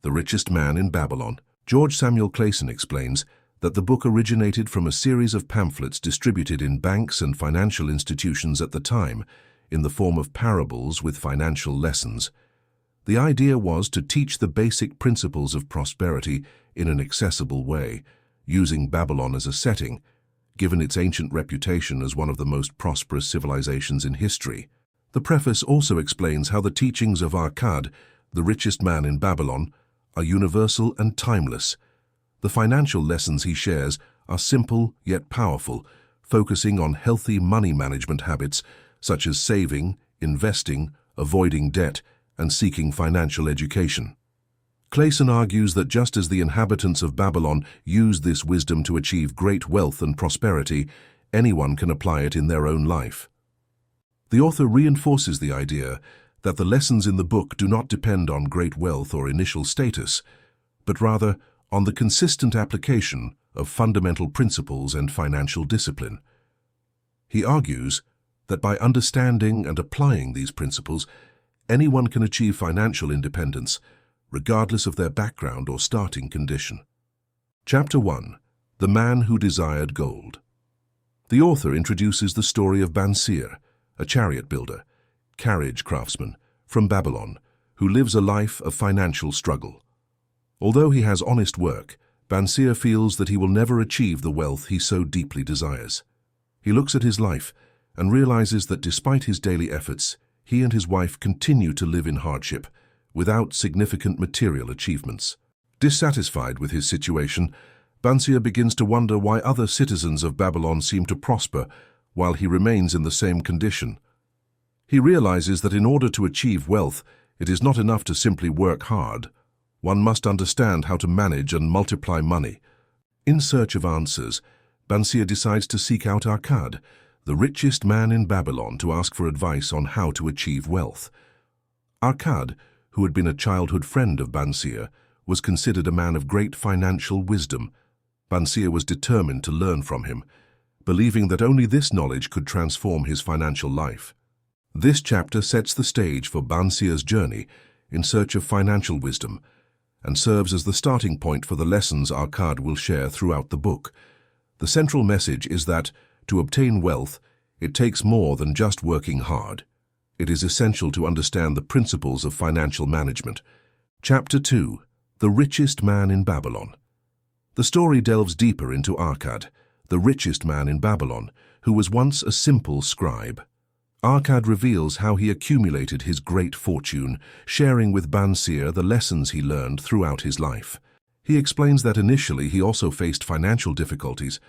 The Richest Man in Babylon. George Samuel Clason explains that the book originated from a series of pamphlets distributed in banks and financial institutions at the time, in the form of parables with financial lessons. The idea was to teach the basic principles of prosperity in an accessible way, using Babylon as a setting, given its ancient reputation as one of the most prosperous civilizations in history. The preface also explains how the teachings of Akkad, the richest man in Babylon, are universal and timeless. The financial lessons he shares are simple yet powerful, focusing on healthy money management habits such as saving, investing, avoiding debt, and seeking financial education. Clason argues that just as the inhabitants of Babylon used this wisdom to achieve great wealth and prosperity, anyone can apply it in their own life. The author reinforces the idea that the lessons in the book do not depend on great wealth or initial status, but rather on the consistent application of fundamental principles and financial discipline. He argues that by understanding and applying these principles, anyone can achieve financial independence, regardless of their background or starting condition. Chapter 1. The Man Who Desired Gold. The author introduces the story of Bansir, a chariot builder, carriage craftsman from Babylon, who lives a life of financial struggle. Although he has honest work, Bansir feels that he will never achieve the wealth he so deeply desires. He looks at his life and realizes that despite his daily efforts, he and his wife continue to live in hardship, without significant material achievements. Dissatisfied with his situation, Bansir begins to wonder why other citizens of Babylon seem to prosper while he remains in the same condition. He realizes that in order to achieve wealth, it is not enough to simply work hard. One must understand how to manage and multiply money. In search of answers, Bansir decides to seek out Akkad, the richest man in Babylon, to ask for advice on how to achieve wealth. Akkad, who had been a childhood friend of Bansir, was considered a man of great financial wisdom. Bansir was determined to learn from him, believing that only this knowledge could transform his financial life. This chapter sets the stage for Bansir's journey in search of financial wisdom and serves as the starting point for the lessons Akkad will share throughout the book. The central message is that, to obtain wealth, it takes more than just working hard. It is essential to understand the principles of financial management. Chapter 2. The Richest Man in Babylon. The story delves deeper into Akkad, the richest man in Babylon, who was once a simple scribe. Akkad reveals how he accumulated his great fortune, sharing with Bansir the lessons he learned throughout his life. He explains that initially he also faced financial difficulties,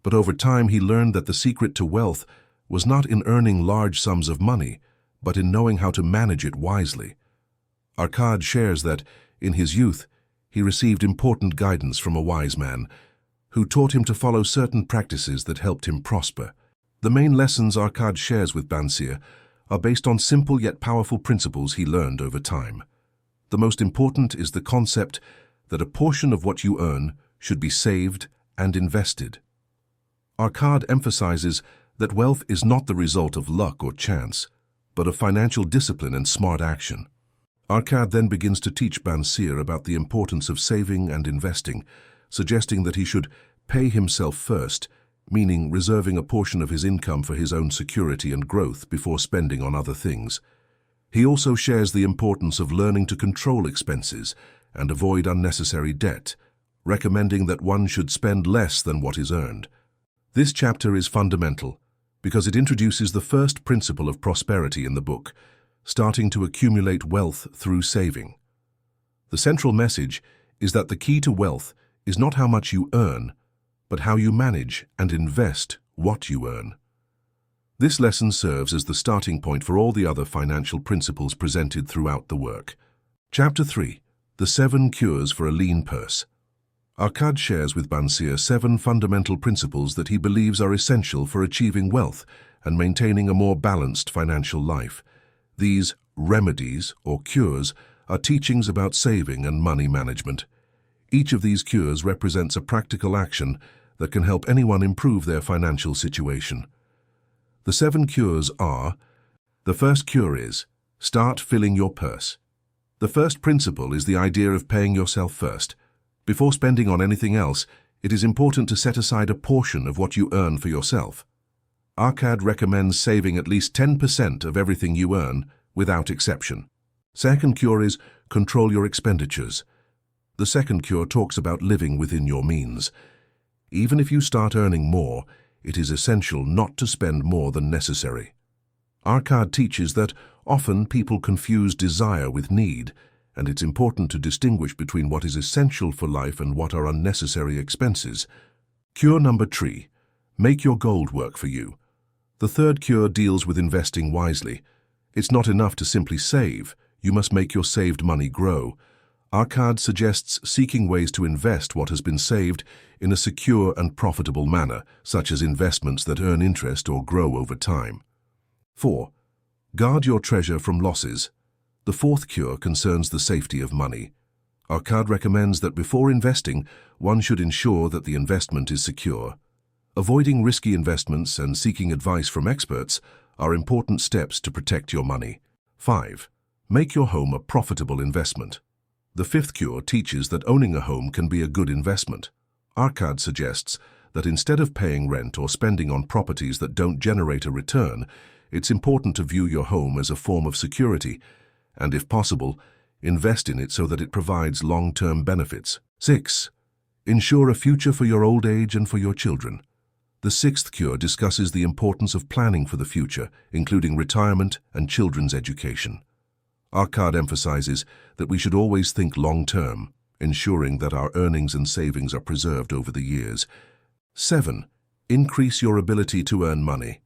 but over time he learned that the secret to wealth was not in earning large sums of money, but in knowing how to manage it wisely. Akkad shares that, in his youth, he received important guidance from a wise man, who taught him to follow certain practices that helped him prosper. The main lessons Akkad shares with Bansir are based on simple yet powerful principles he learned over time. The most important is the concept that a portion of what you earn should be saved and invested. Akkad emphasizes that wealth is not the result of luck or chance, but of financial discipline and smart action. Akkad then begins to teach Bansir about the importance of saving and investing, suggesting that he should pay himself first, meaning reserving a portion of his income for his own security and growth before spending on other things. He also shares the importance of learning to control expenses and avoid unnecessary debt, recommending that one should spend less than what is earned. This chapter is fundamental because it introduces the first principle of prosperity in the book, starting to accumulate wealth through saving. The central message is that the key to wealth is not how much you earn, but how you manage and invest what you earn. This lesson serves as the starting point for all the other financial principles presented throughout the work. Chapter 3. The 7 Cures for a Lean Purse. Akkad shares with Bansir 7 fundamental principles that he believes are essential for achieving wealth and maintaining a more balanced financial life. These remedies, or cures, are teachings about saving and money management. Each of these cures represents a practical action that can help anyone improve their financial situation. The 7 cures are: the first cure is, start filling your purse. The first principle is the idea of paying yourself first. Before spending on anything else, it is important to set aside a portion of what you earn for yourself. Arcad recommends saving at least 10% of everything you earn, without exception. Second cure is control your expenditures. The second cure talks about living within your means. Even if you start earning more, it is essential not to spend more than necessary. Arcad teaches that often people confuse desire with need, and it's important to distinguish between what is essential for life and what are unnecessary expenses. Cure number 3. Make your gold work for you. The third cure deals with investing wisely. It's not enough to simply save. You must make your saved money grow. Arcad suggests seeking ways to invest what has been saved in a secure and profitable manner, such as investments that earn interest or grow over time. 4. Guard your treasure from losses. The fourth cure concerns the safety of money. Arcad recommends that before investing, one should ensure that the investment is secure. Avoiding risky investments and seeking advice from experts are important steps to protect your money. 5. Make your home a profitable investment. The fifth cure teaches that owning a home can be a good investment. Arcad suggests that instead of paying rent or spending on properties that don't generate a return, it's important to view your home as a form of security and, if possible, invest in it so that it provides long-term benefits. 6. Ensure a future for your old age and for your children. The sixth cure discusses the importance of planning for the future, including retirement and children's education. Arcad emphasizes that we should always think long-term, ensuring that our earnings and savings are preserved over the years. 7. Increase your ability to earn money.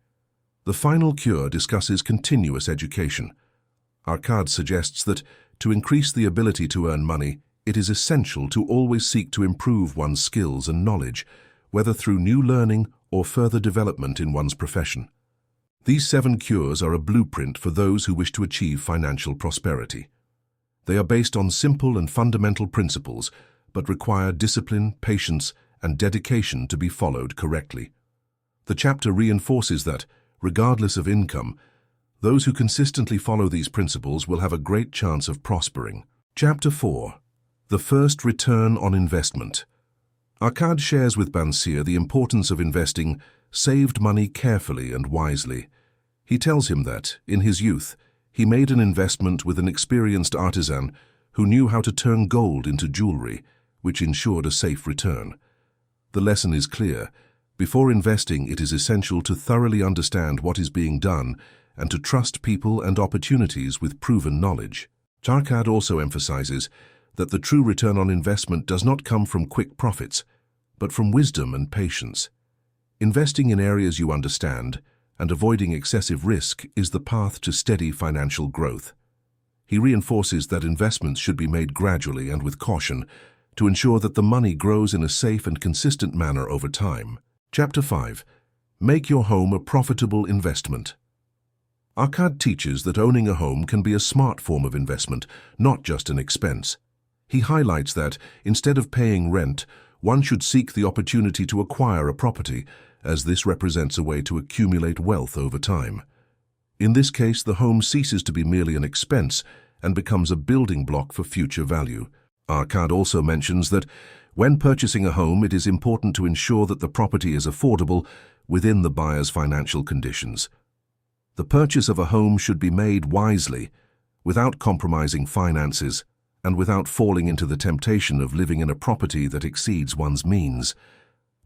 The final cure discusses continuous education. Arcad suggests that to increase the ability to earn money, it is essential to always seek to improve one's skills and knowledge, whether through new learning or further development in one's profession. These 7 cures are a blueprint for those who wish to achieve financial prosperity. They are based on simple and fundamental principles, but require discipline, patience, and dedication to be followed correctly. The chapter reinforces that, regardless of income, those who consistently follow these principles will have a great chance of prospering. Chapter 4. The First Return on Investment. Arcad shares with Bansir the importance of investing saved money carefully and wisely. He tells him that, in his youth, he made an investment with an experienced artisan who knew how to turn gold into jewelry, which ensured a safe return. The lesson is clear. Before investing, it is essential to thoroughly understand what is being done and to trust people and opportunities with proven knowledge. Arcad also emphasizes that the true return on investment does not come from quick profits, but from wisdom and patience. Investing in areas you understand and avoiding excessive risk is the path to steady financial growth. He reinforces that investments should be made gradually and with caution to ensure that the money grows in a safe and consistent manner over time. Chapter 5. Make your home a profitable investment. Arcad teaches that owning a home can be a smart form of investment, not just an expense. He highlights that, instead of paying rent, one should seek the opportunity to acquire a property, as this represents a way to accumulate wealth over time. In this case, the home ceases to be merely an expense and becomes a building block for future value. Arcad also mentions that, when purchasing a home, it is important to ensure that the property is affordable within the buyer's financial conditions. The purchase of a home should be made wisely, without compromising finances, and without falling into the temptation of living in a property that exceeds one's means.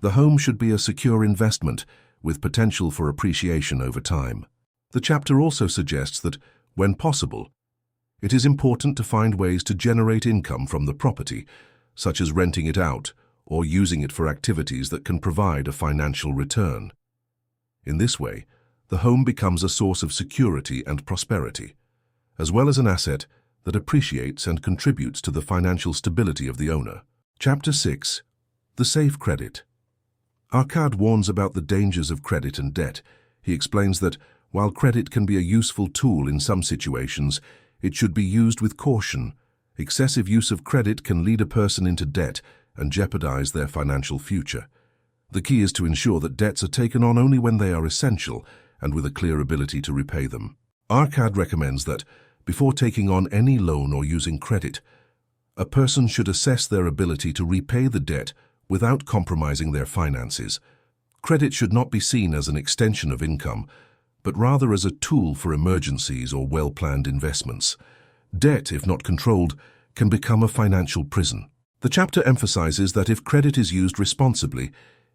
The home should be a secure investment with potential for appreciation over time. The chapter also suggests that, when possible, it is important to find ways to generate income from the property, such as renting it out or using it for activities that can provide a financial return. In this way, the home becomes a source of security and prosperity, as well as an asset that appreciates and contributes to the financial stability of the owner. Chapter 6. The Safe Credit. Arcad warns about the dangers of credit and debt. He explains that, while credit can be a useful tool in some situations, it should be used with caution. Excessive use of credit can lead a person into debt and jeopardize their financial future. The key is to ensure that debts are taken on only when they are essential and with a clear ability to repay them. Arcad recommends that, Before taking on any loan or using credit, a person should assess their ability to repay the debt without compromising their finances. Credit should not be seen as an extension of income, but rather as a tool for emergencies or well-planned investments. Debt, if not controlled, can become a financial prison. The chapter emphasizes that if credit is used responsibly,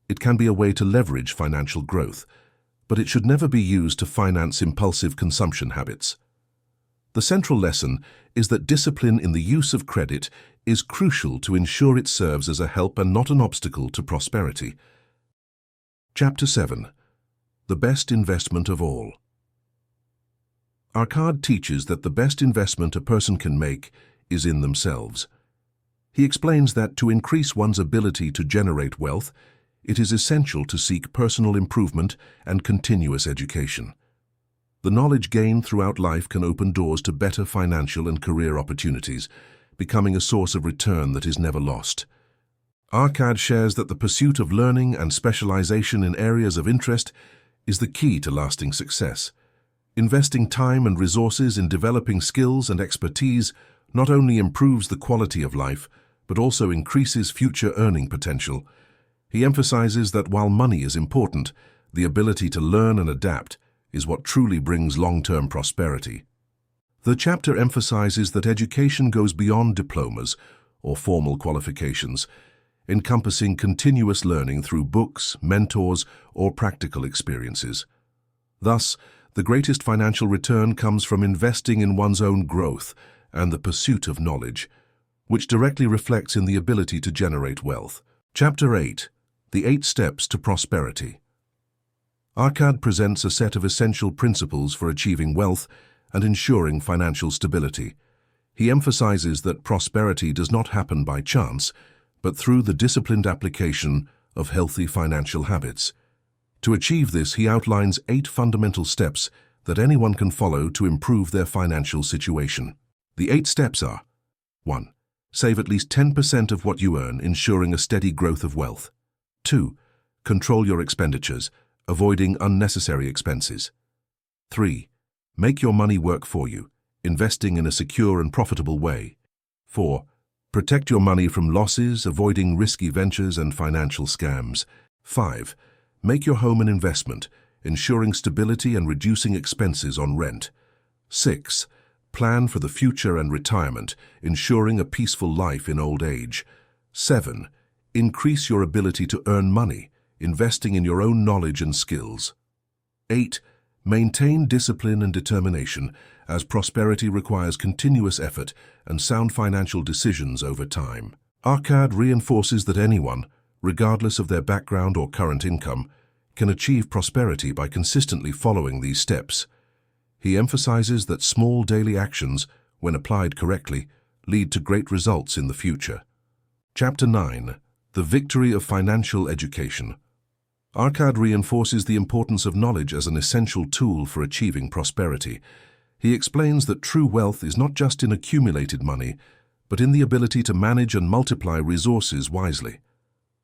it can be a way to leverage financial growth, but it should never be used to finance impulsive consumption habits. The central lesson is that discipline in the use of credit is crucial to ensure it serves as a help and not an obstacle to prosperity. Chapter 7. The Best Investment of All. Our card teaches that the best investment a person can make is in themselves. He explains that to increase one's ability to generate wealth, it is essential to seek personal improvement and continuous education. The knowledge gained throughout life can open doors to better financial and career opportunities, becoming a source of return that is never lost. Arcad shares that the pursuit of learning and specialization in areas of interest is the key to lasting success. Investing time and resources in developing skills and expertise not only improves the quality of life, but also increases future earning potential. He emphasizes that while money is important, the ability to learn and adapt is what truly brings long-term prosperity. The chapter emphasizes that education goes beyond diplomas or formal qualifications, encompassing continuous learning through books, mentors, or practical experiences. Thus, the greatest financial return comes from investing in one's own growth and the pursuit of knowledge, which directly reflects in the ability to generate wealth. Chapter 8. The 8 Steps to Prosperity. Arcad presents a set of essential principles for achieving wealth and ensuring financial stability. He emphasizes that prosperity does not happen by chance, but through the disciplined application of healthy financial habits. To achieve this, he outlines 8 fundamental steps that anyone can follow to improve their financial situation. The 8 steps are: 1. Save at least 10% of what you earn, ensuring a steady growth of wealth. 2. Control your expenditures, avoiding unnecessary expenses. 3. Make your money work for you, investing in a secure and profitable way. 4. Protect your money from losses, avoiding risky ventures and financial scams. 5. Make your home an investment, ensuring stability and reducing expenses on rent. 6. Plan for the future and retirement, ensuring a peaceful life in old age. 7. Increase your ability to earn money, investing in your own knowledge and skills. 8. Maintain discipline and determination, as prosperity requires continuous effort and sound financial decisions over time. Arcad reinforces that anyone, regardless of their background or current income, can achieve prosperity by consistently following these steps. He emphasizes that small daily actions, when applied correctly, lead to great results in the future. Chapter 9. The Victory of Financial Education. Arcad reinforces the importance of knowledge as an essential tool for achieving prosperity. He explains that true wealth is not just in accumulated money, but in the ability to manage and multiply resources wisely.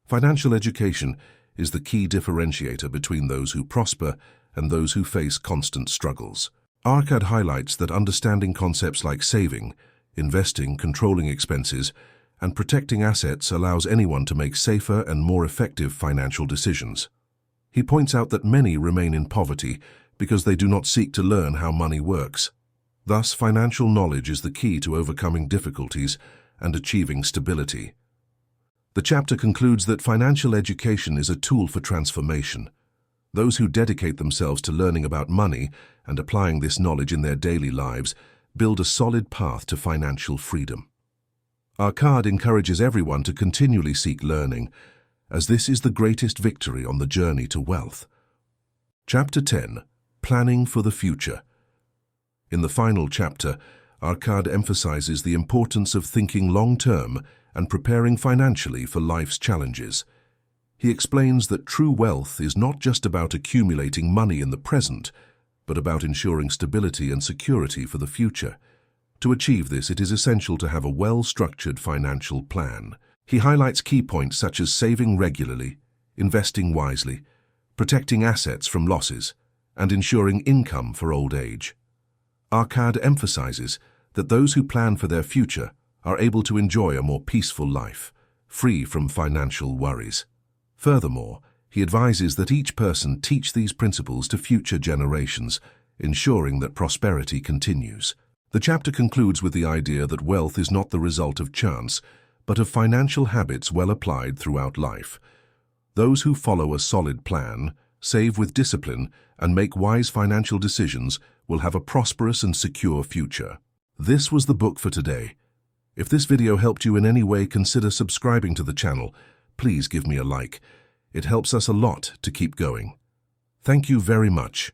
Financial education is the key differentiator between those who prosper and those who face constant struggles. Arcad highlights that understanding concepts like saving, investing, controlling expenses, and protecting assets allows anyone to make safer and more effective financial decisions. He points out that many remain in poverty because they do not seek to learn how money works. Thus, financial knowledge is the key to overcoming difficulties and achieving stability. The chapter concludes that financial education is a tool for transformation. Those who dedicate themselves to learning about money and applying this knowledge in their daily lives build a solid path to financial freedom. Arcad encourages everyone to continually seek learning, as this is the greatest victory on the journey to wealth. Chapter 10. Planning for the Future. In the final chapter, Arcad emphasizes the importance of thinking long-term and preparing financially for life's challenges. He explains that true wealth is not just about accumulating money in the present, but about ensuring stability and security for the future. To achieve this, it is essential to have a well-structured financial plan. He highlights key points such as saving regularly, investing wisely, protecting assets from losses, and ensuring income for old age. Arcade emphasizes that those who plan for their future are able to enjoy a more peaceful life, free from financial worries. Furthermore, he advises that each person teach these principles to future generations, ensuring that prosperity continues. The chapter concludes with the idea that wealth is not the result of chance, but of financial habits well applied throughout life. Those who follow a solid plan, save with discipline, and make wise financial decisions will have a prosperous and secure future. This was the book for today. If this video helped you in any way, consider subscribing to the channel. Please give me a like. It helps us a lot to keep going. Thank you very much.